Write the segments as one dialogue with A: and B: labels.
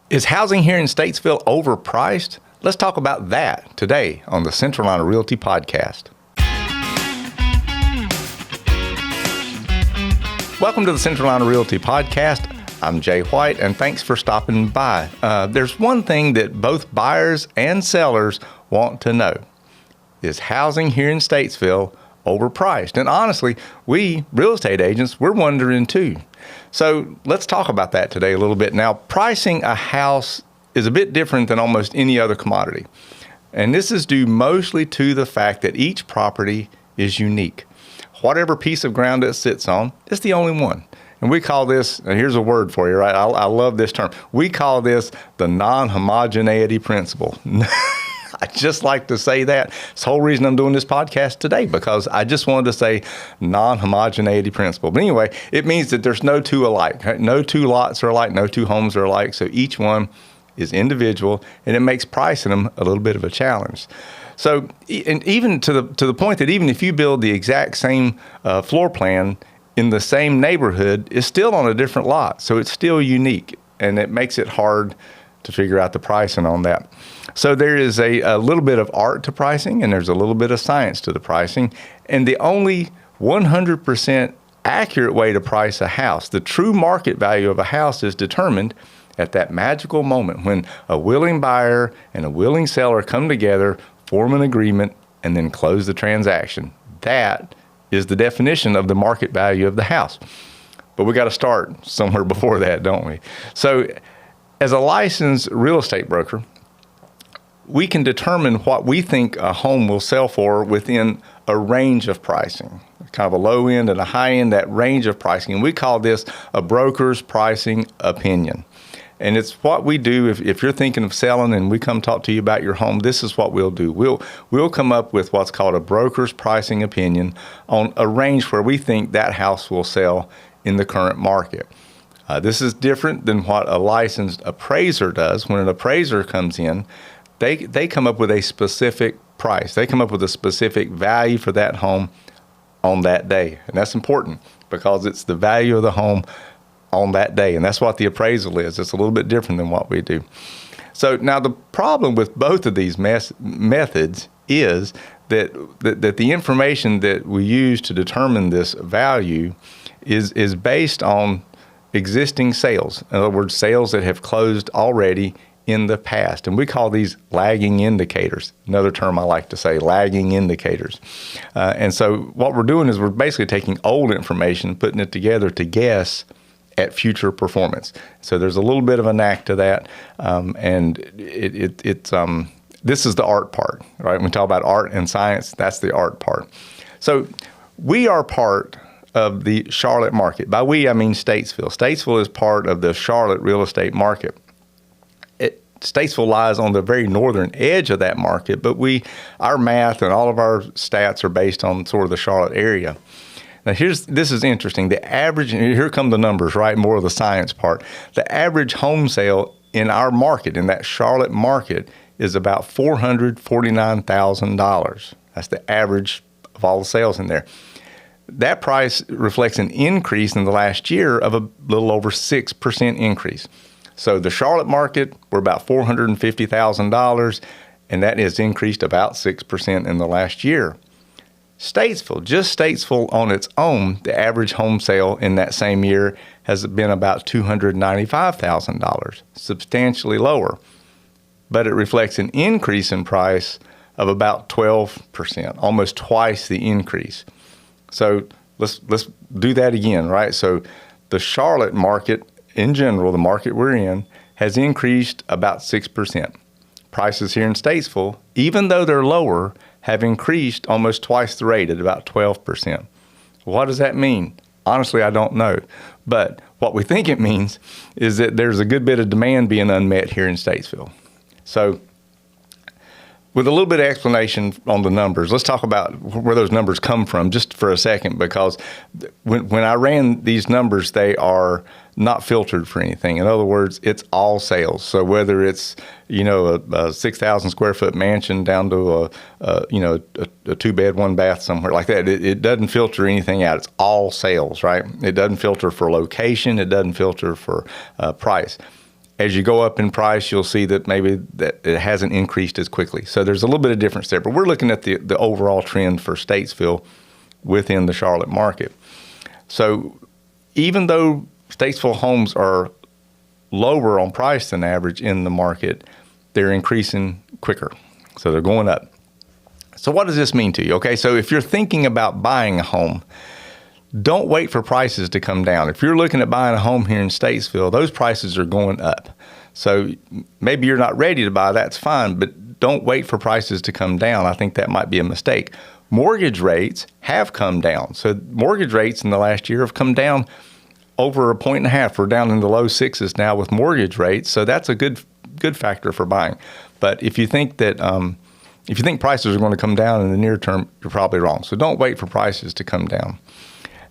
A: Is housing here in Statesville overpriced? Let's talk about that today on the Central Carolina Realty Podcast. Welcome to the Central Carolina Realty Podcast. I'm Jay White, and thanks for stopping by. There's one thing that both buyers and sellers want to know. Is housing here in Statesville overpriced? And honestly, we real estate agents, we're wondering too. So let's talk about that today a little bit. Now, pricing a house is a bit different than almost any other commodity. And this is due mostly to the fact that each property is unique. Whatever piece of ground it sits on, it's the only one. And we call this, and here's a word for you, right? I love this term. We call this the non-homogeneity principle. I just like to say that. It's the whole reason I'm doing this podcast today, because I just wanted to say non-homogeneity principle. But anyway, it means that there's no two alike. Right? No two lots are alike, no two homes are alike. So each one is individual, and it makes pricing them a little bit of a challenge. So, and even to the point that even if you build the exact same floor plan in the same neighborhood, it's still on a different lot. So it's still unique, and it makes it hard to figure out the pricing on that. So there is a little bit of art to pricing, and there's a little bit of science to the pricing. And the only 100% accurate way to price a house, the true market value of a house, is determined at that magical moment when a willing buyer and a willing seller come together, form an agreement, and then close the transaction. That is the definition of the market value of the house. But we got to start somewhere before that, don't we? So as a licensed real estate broker, we can determine what we think a home will sell for within a range of pricing, kind of a low end and a high end, that range of pricing. And we call this a broker's pricing opinion. And it's what we do if you're thinking of selling and we come talk to you about your home, this is what we'll do. We'll come up with what's called a broker's pricing opinion on a range where we think that house will sell in the current market. This is different than what a licensed appraiser does. When an appraiser comes in, they come up with a specific price. They come up with a specific value for that home on that day. And that's important because it's the value of the home on that day. And that's what the appraisal is. It's a little bit different than what we do. So now the problem with both of these methods is that the information that we use to determine this value is based on existing sales. In other words, sales that have closed already in the past. And we call these lagging indicators. Another term I like to say, lagging indicators. And so what we're doing is we're basically taking old information, putting it together to guess at future performance. So there's a little bit of a knack to that. And this is the art part, right? When we talk about art and science, that's the art part. So we are part of the Charlotte market. By we, I mean Statesville. Statesville is part of the Charlotte real estate market. Statesville lies on the very northern edge of that market, but our math and all of our stats are based on sort of the Charlotte area. Now this is interesting. The average, here come the numbers, right? More of the science part. The average home sale in our market, in that Charlotte market, is about $449,000. That's the average of all the sales in there. That price reflects an increase in the last year of a little over 6% increase. So the Charlotte market, we're about $450,000, and that has increased about 6% in the last year. Statesville, just Statesville on its own, the average home sale in that same year has been about $295,000, substantially lower. But it reflects an increase in price of about 12%, almost twice the increase. So let's do that again, right? So the Charlotte market in general, the market we're in, has increased about 6%. Prices here in Statesville, even though they're lower, have increased almost twice the rate at about 12%. What does that mean? Honestly, I don't know. But what we think it means is that there's a good bit of demand being unmet here in Statesville. So with a little bit of explanation on the numbers, let's talk about where those numbers come from just for a second, because when I ran these numbers, they are not filtered for anything. In other words, it's all sales. So whether it's, a 6,000 square foot mansion down to a 2-bed, 1-bath somewhere like that, it doesn't filter anything out. It's all sales, right? It doesn't filter for location. It doesn't filter for price. As you go up in price, you'll see that maybe that it hasn't increased as quickly. So there's a little bit of difference there. But we're looking at the overall trend for Statesville within the Charlotte market. So even though Statesville homes are lower on price than average in the market, they're increasing quicker. So they're going up. So what does this mean to you? Okay, so if you're thinking about buying a home, don't wait for prices to come down. If you're looking at buying a home here in Statesville, those prices are going up. So maybe you're not ready to buy, that's fine, but don't wait for prices to come down. I think that might be a mistake. Mortgage rates have come down. So mortgage rates in the last year have come down over 1.5 points. We're down in the low sixes now with mortgage rates. So that's a good factor for buying. But if you think that if you think prices are going to come down in the near term, you're probably wrong. So don't wait for prices to come down.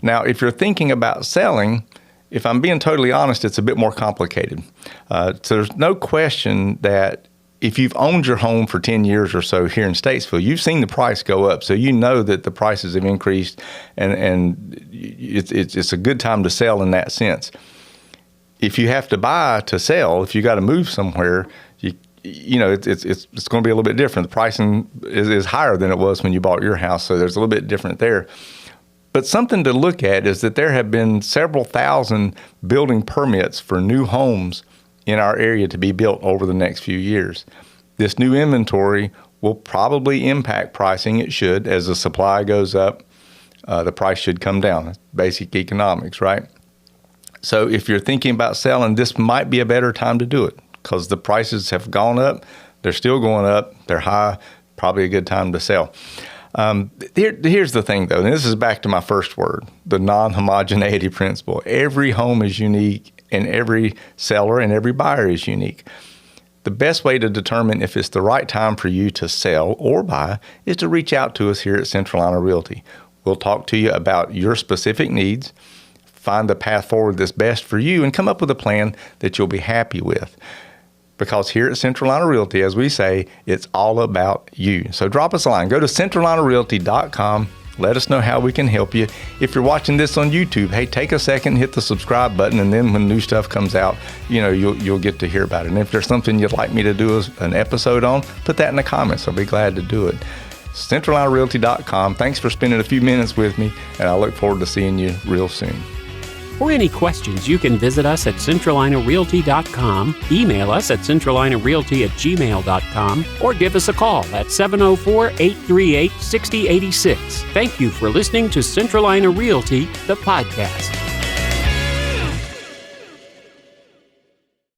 A: Now, if you're thinking about selling, if I'm being totally honest, it's a bit more complicated. So there's no question that if you've owned your home for 10 years or so here in Statesville, you've seen the price go up. So you know that the prices have increased, and it's a good time to sell in that sense. If you have to buy to sell, if you got to move somewhere, you know, it's going to be a little bit different. The pricing is higher than it was when you bought your house, so there's a little bit different there. But something to look at is that there have been several thousand building permits for new homes in our area to be built over the next few years. This new inventory will probably impact pricing. It should. As the supply goes up, the price should come down. It's basic economics, right? So if you're thinking about selling, this might be a better time to do it because the prices have gone up. They're still going up. They're high. Probably a good time to sell. Here's the thing, though, and this is back to my first word, the non-homogeneity principle. Every home is unique, and every seller and every buyer is unique. The best way to determine if it's the right time for you to sell or buy is to reach out to us here at Central Line of Realty. We'll talk to you about your specific needs, find the path forward that's best for you, and come up with a plan that you'll be happy with. Because here at Central Line of Realty, as we say, it's all about you. So drop us a line. Go to centrallineofrealty.com. Let us know how we can help you. If you're watching this on YouTube, hey, take a second, hit the subscribe button, and then when new stuff comes out, you know, you'll get to hear about it. And if there's something you'd like me to do an episode on, put that in the comments. I'll be glad to do it. centrallineofrealty.com. Thanks for spending a few minutes with me, and I look forward to seeing you real soon.
B: For any questions, you can visit us at centrallineofrealty.com, email us at centrallineofrealty@gmail.com, or give us a call at 704-838-6086. Thank you for listening to Central Line of Realty, the podcast.